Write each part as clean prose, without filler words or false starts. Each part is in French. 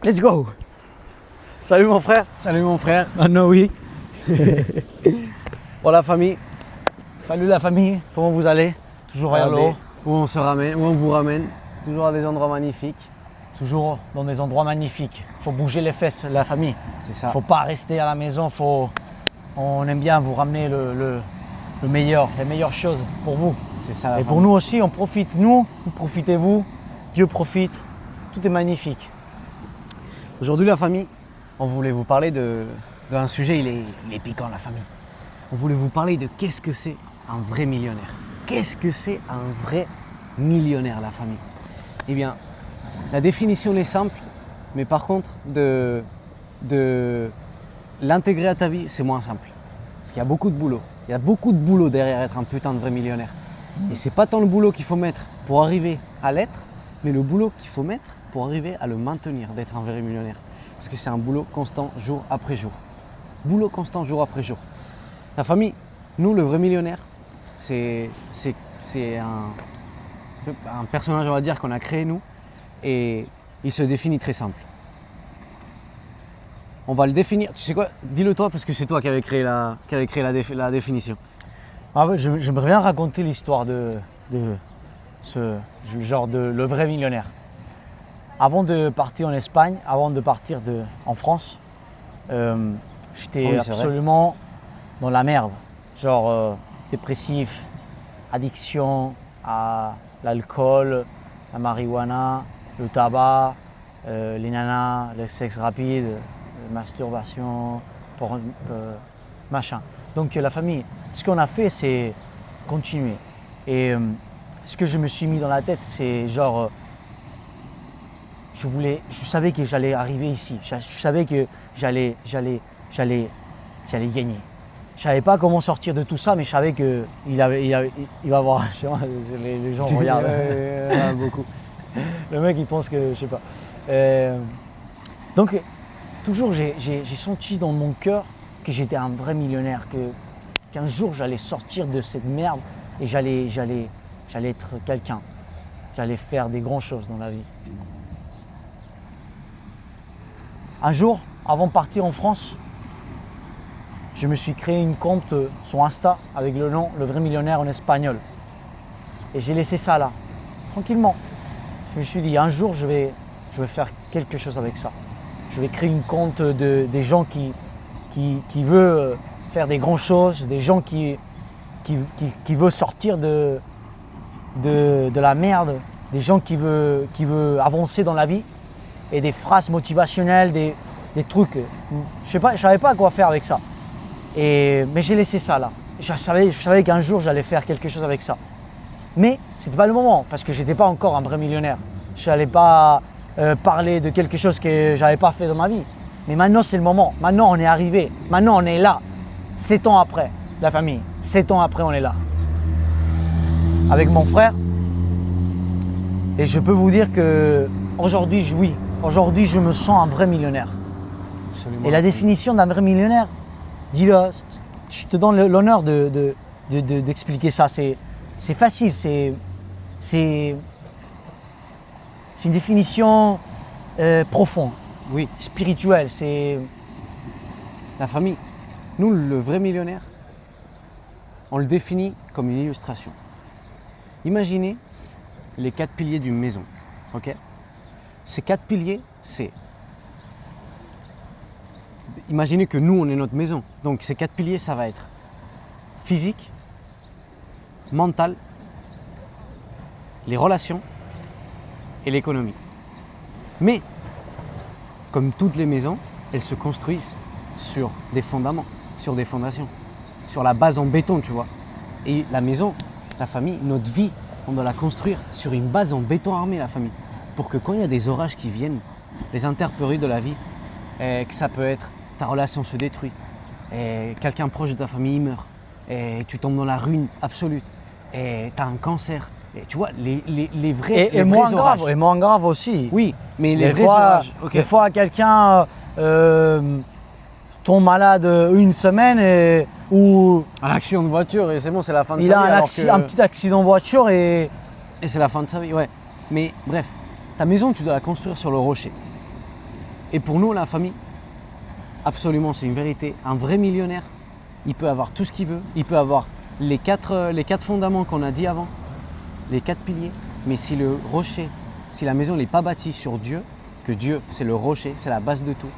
Let's go. Salut mon frère. Salut mon frère. Ah non, oui. Bon la famille, Salut la famille. Comment vous allez? Toujours vers le haut. où on se ramène, où on vous ramène, toujours à des endroits magnifiques. Toujours dans des endroits magnifiques. Faut bouger les fesses, la famille. C'est ça. Faut pas rester à la maison. On aime bien vous ramener le meilleur, les meilleures choses pour vous. C'est ça. Et pour nous aussi, on profite. Nous, vous profitez vous. Dieu profite. Tout est magnifique. Aujourd'hui la famille, on voulait vous parler d'un sujet, il est piquant la famille. On voulait vous parler de qu'est-ce que c'est un vrai millionnaire. Qu'est-ce que c'est un vrai millionnaire la famille? Eh bien, la définition est simple, mais par contre, de l'intégrer à ta vie, c'est moins simple. Parce qu'il y a beaucoup de boulot. Il y a beaucoup de boulot derrière être un putain de vrai millionnaire. Et c'est pas tant le boulot qu'il faut mettre pour arriver à l'être, mais le boulot qu'il faut mettre pour arriver à le maintenir, d'être un vrai millionnaire. Parce que c'est un boulot constant jour après jour. Boulot constant jour après jour. La famille, nous, le vrai millionnaire, c'est un personnage, on va dire, qu'on a créé nous. Et il se définit très simple. On va le définir. Tu sais quoi? Dis-le toi, parce que c'est toi qui avais créé la définition. Ah ouais, j'aimerais bien raconter l'histoire de ce genre de le vrai millionnaire. Avant de partir en Espagne, avant de partir en France, j'étais Oui, c'est absolument dans la merde. Genre dépressif, addiction à l'alcool, la marijuana, le tabac, les nanas, le sexe rapide, masturbation, machin. Donc la famille, ce qu'on a fait, c'est continuer. Et ce que je me suis mis dans la tête, c'est genre, je savais que j'allais arriver ici. Je savais que j'allais gagner. Je savais pas comment sortir de tout ça, mais je savais que il va voir. Les gens regardent. Beaucoup. Le mec, il pense que, je sais pas. Donc, toujours, j'ai senti dans mon cœur que j'étais un vrai millionnaire, qu'un jour, j'allais sortir de cette merde et j'allais être quelqu'un. J'allais faire des grandes choses dans la vie. Un jour, avant de partir en France, je me suis créé une compte sur Insta avec le nom Le Vrai Millionnaire en espagnol. Et j'ai laissé ça là, tranquillement. Je me suis dit, un jour, je vais faire quelque chose avec ça. Je vais créer une compte des gens qui veulent faire des grandes choses, des gens qui veulent sortir de la merde, des gens qui veulent avancer dans la vie, et des phrases motivationnelles, des trucs. Je savais pas quoi faire avec ça. Mais j'ai laissé ça là. Je savais qu'un jour j'allais faire quelque chose avec ça. Mais c'était pas le moment parce que j'étais pas encore un vrai millionnaire. Je n'allais pas parler de quelque chose que j'avais pas fait dans ma vie. Mais maintenant c'est le moment. Maintenant on est arrivé. Maintenant on est là. 7 ans après, la famille. 7 ans après on est là. Avec mon frère. Et je peux vous dire que aujourd'hui, oui. Aujourd'hui, je me sens un vrai millionnaire. Absolument. Et la définition d'un vrai millionnaire, dis-le, je te donne l'honneur d'expliquer ça. C'est facile, c'est une définition profonde, Oui, spirituelle. C'est la famille. Nous, le vrai millionnaire, on le définit comme une illustration. Imaginez les 4 piliers d'une maison. Ok? Ces 4 piliers, c'est... Imaginez que nous, on est notre maison. Donc ces 4 piliers, ça va être physique, mental, les relations et l'économie. Mais, comme toutes les maisons, elles se construisent sur des fondaments, sur des fondations, sur la base en béton, tu vois. Et la maison, la famille, notre vie, on doit la construire sur une base en béton armé, la famille. Pour que quand il y a des orages qui viennent, les intempéries de la vie, que ça peut être ta relation se détruit, quelqu'un proche de ta famille il meurt, et tu tombes dans la ruine absolue, et tu as un cancer. Et tu vois, les vrais, les vrais orages. Et moins grave aussi. Oui, mais les Des vrais fois, orages. ok. des fois quelqu'un tombe malade une semaine ou Un accident de voiture, et c'est bon, c'est la fin de il sa a vie. un, alors acci- que- un petit accident de voiture et Et c'est la fin de sa vie, ouais. Mais bref, ta maison, tu dois la construire sur le rocher. Et pour nous, la famille, absolument, c'est une vérité. Un vrai millionnaire, il peut avoir tout ce qu'il veut. Il peut avoir les quatre fondaments qu'on a dit avant, les 4 piliers. Mais si le rocher, si la maison n'est pas bâtie sur Dieu, que Dieu, c'est le rocher, c'est la base de tout,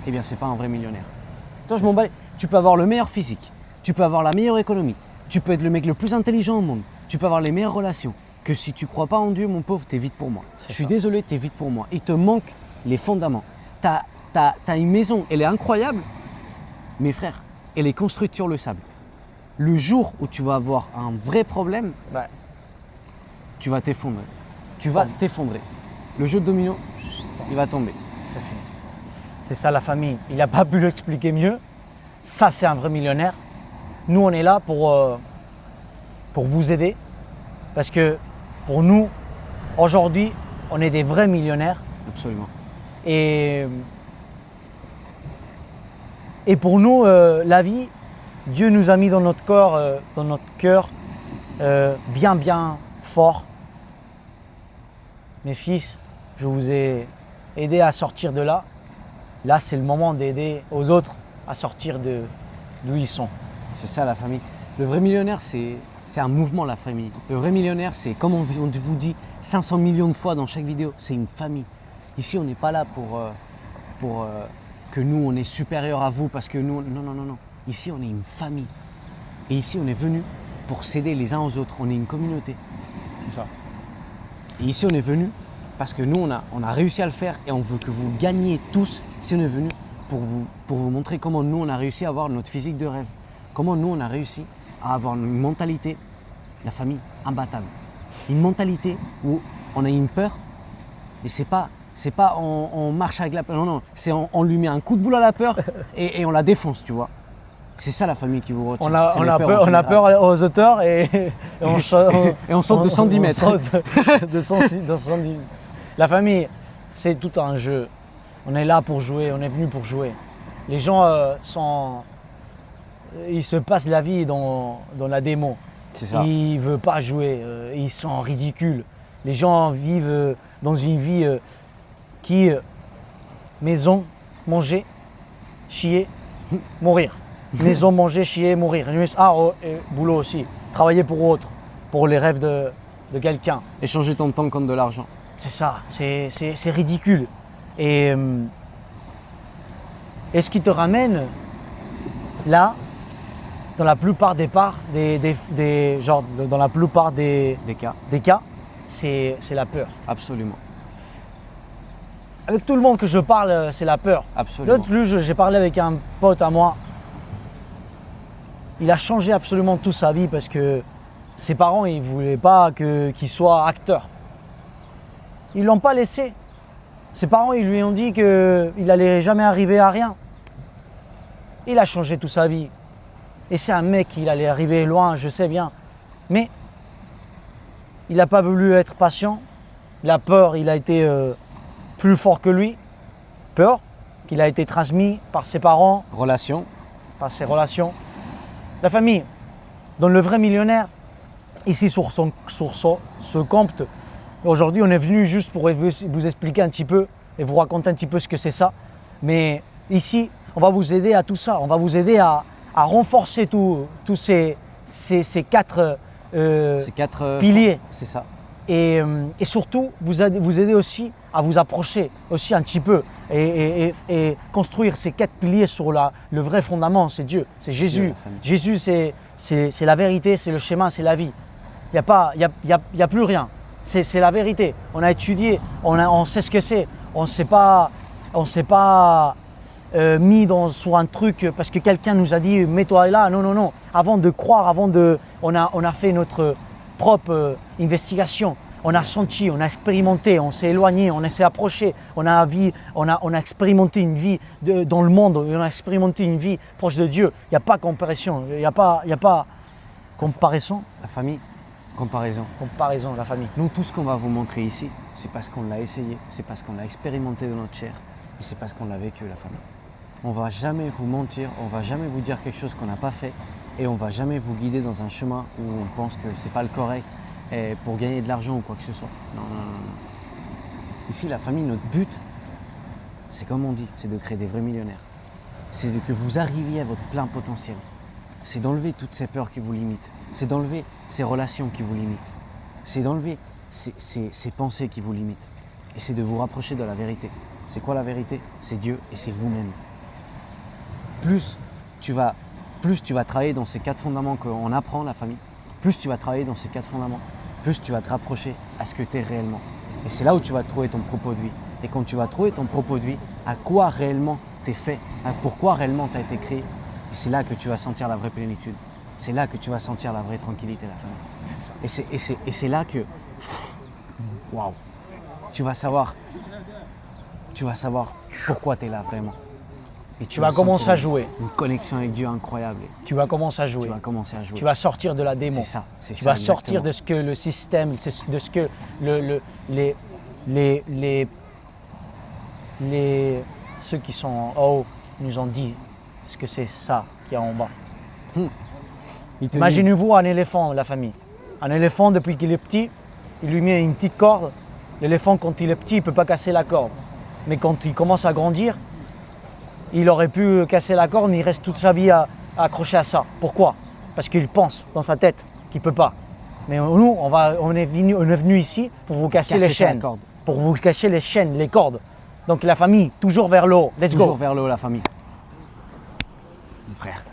eh bien, c'est pas un vrai millionnaire. Toi, je m'en bats. Tu peux avoir le meilleur physique, tu peux avoir la meilleure économie, tu peux être le mec le plus intelligent au monde, tu peux avoir les meilleures relations. Que si tu ne crois pas en Dieu, mon pauvre, t'es vite pour moi. Je suis désolé, t'es vite pour moi. Il te manque les fondaments. T'as une maison, elle est incroyable, mes frères, elle est construite sur le sable. Le jour où tu vas avoir un vrai problème, tu vas t'effondrer. Tu vas t'effondrer. Le jeu de domino, il va tomber. C'est fini. C'est ça la famille. Il n'a pas pu l'expliquer mieux. Ça, c'est un vrai millionnaire. Nous, on est là pour vous aider. Parce que pour nous, aujourd'hui, on est des vrais millionnaires. Absolument. Et pour nous, la vie, Dieu nous a mis dans notre corps, dans notre cœur, bien fort. Mes fils, je vous ai aidé à sortir de là. Là, c'est le moment d'aider aux autres à sortir d'où ils sont. C'est ça la famille. Le vrai millionnaire, c'est un mouvement, la famille. Le vrai millionnaire, c'est comme on vous dit 500 millions de fois dans chaque vidéo, c'est une famille. Ici, on n'est pas là pour que nous, on est supérieur à vous parce que nous… Non. Ici, on est une famille. Et ici, on est venu pour s'aider les uns aux autres. On est une communauté. C'est ça. Et ici, on est venu parce que nous, on a réussi à le faire et on veut que vous gagniez tous. Ici, on est venu pour vous montrer comment nous, on a réussi à avoir notre physique de rêve. Comment nous, on a réussi à avoir une mentalité, la famille, imbattable. Une mentalité où on a une peur et c'est pas on marche avec la peur. Non, c'est on lui met un coup de boule à la peur et on la défonce, tu vois. C'est ça la famille qui vous retient. On a peur aux auteurs et on saute de 110 mètres. De 110. La famille, c'est tout un jeu. On est là pour jouer, on est venu pour jouer. Les gens ils se passent la vie dans la démo. C'est ça. Ils ne veulent pas jouer, ils sont ridicules. Les gens vivent dans une vie qui maison, manger, chier, mourir. Maison, manger, chier, mourir. Et boulot aussi. Travailler pour autre, pour les rêves de quelqu'un. Échanger ton temps contre de l'argent. C'est ça, c'est ridicule. Et ce qui te ramène là, dans la plupart des cas, c'est la peur. Absolument. Avec tout le monde que je parle, c'est la peur. Absolument. L'autre jour, j'ai parlé avec un pote à moi. Il a changé absolument toute sa vie parce que ses parents, ils ne voulaient pas qu'il soit acteur. Ils ne l'ont pas laissé. Ses parents, ils lui ont dit qu'il n'allait jamais arriver à rien. Il a changé toute sa vie. Et c'est un mec, il allait arriver loin, je sais bien. Mais il n'a pas voulu être patient. La peur, il a été plus fort que lui. Peur qu'il a été transmis par ses parents. Relation. Par ses relations. La famille, dans le vrai millionnaire, ici sur ce compte, aujourd'hui on est venu juste pour vous expliquer un petit peu et vous raconter un petit peu ce que c'est ça. Mais ici, on va vous aider à tout ça. On va vous aider à renforcer tous ces quatre piliers. C'est ça. Et surtout, vous aider aussi à vous approcher aussi un petit peu et construire ces 4 piliers sur le vrai fondament, c'est Dieu, c'est Jésus. Jésus, c'est la vérité, c'est le chemin, c'est la vie. Il n'y a plus rien. C'est la vérité. On a étudié, on sait ce que c'est. On ne s'est pas mis sur un truc parce que quelqu'un nous a dit mets-toi là. Non. Avant de croire, on a fait notre propre investigation. On a senti, on a expérimenté, on s'est éloigné, on s'est approché, on a expérimenté une vie dans le monde, on a expérimenté une vie proche de Dieu. Il n'y a pas comparaison, il n'y a pas comparaison. La famille, comparaison. Comparaison, la famille. Nous, tout ce qu'on va vous montrer ici, c'est parce qu'on l'a essayé, c'est parce qu'on l'a expérimenté dans notre chair et c'est parce qu'on l'a vécu, la famille. On ne va jamais vous mentir, on ne va jamais vous dire quelque chose qu'on n'a pas fait et on ne va jamais vous guider dans un chemin où on pense que ce n'est pas le correct. Pour gagner de l'argent ou quoi que ce soit. Non. Ici, la famille, notre but, c'est comme on dit, c'est de créer des vrais millionnaires. C'est que vous arriviez à votre plein potentiel. C'est d'enlever toutes ces peurs qui vous limitent. C'est d'enlever ces relations qui vous limitent. C'est d'enlever ces pensées qui vous limitent. Et c'est de vous rapprocher de la vérité. C'est quoi la vérité? C'est Dieu et c'est vous-même. Plus tu vas travailler dans ces 4 fondaments qu'on apprend, la famille, plus tu vas travailler dans ces 4 fondaments, plus tu vas te rapprocher à ce que tu es réellement. Et c'est là où tu vas trouver ton propos de vie. Et quand tu vas trouver ton propos de vie, à quoi réellement tu es fait, pourquoi réellement tu as été créé, et c'est là que tu vas sentir la vraie plénitude. C'est là que tu vas sentir la vraie tranquillité, la famille. Et c'est là que, waouh, tu vas savoir pourquoi tu es là vraiment. Et Tu vas commencer à jouer. Une connexion avec Dieu incroyable. Tu vas commencer à jouer. Tu vas commencer à jouer. Tu vas sortir de la démon. C'est ça. Tu vas sortir de ce que le système, de ce que ceux qui sont en haut nous ont dit. Ce que c'est ça qui est en bas. Imaginez-vous un éléphant, la famille. Un éléphant, depuis qu'il est petit, il lui met une petite corde. L'éléphant, quand il est petit, il ne peut pas casser la corde. Mais quand il commence à grandir, il aurait pu casser la corde, mais il reste toute sa vie accroché à ça. Pourquoi? Parce qu'il pense dans sa tête qu'il ne peut pas. Mais nous, on est venu ici pour vous casser les chaînes. Pour vous casser les chaînes, les cordes. Donc la famille, toujours vers le haut. Let's go. Toujours vers le haut, la famille. Mon frère.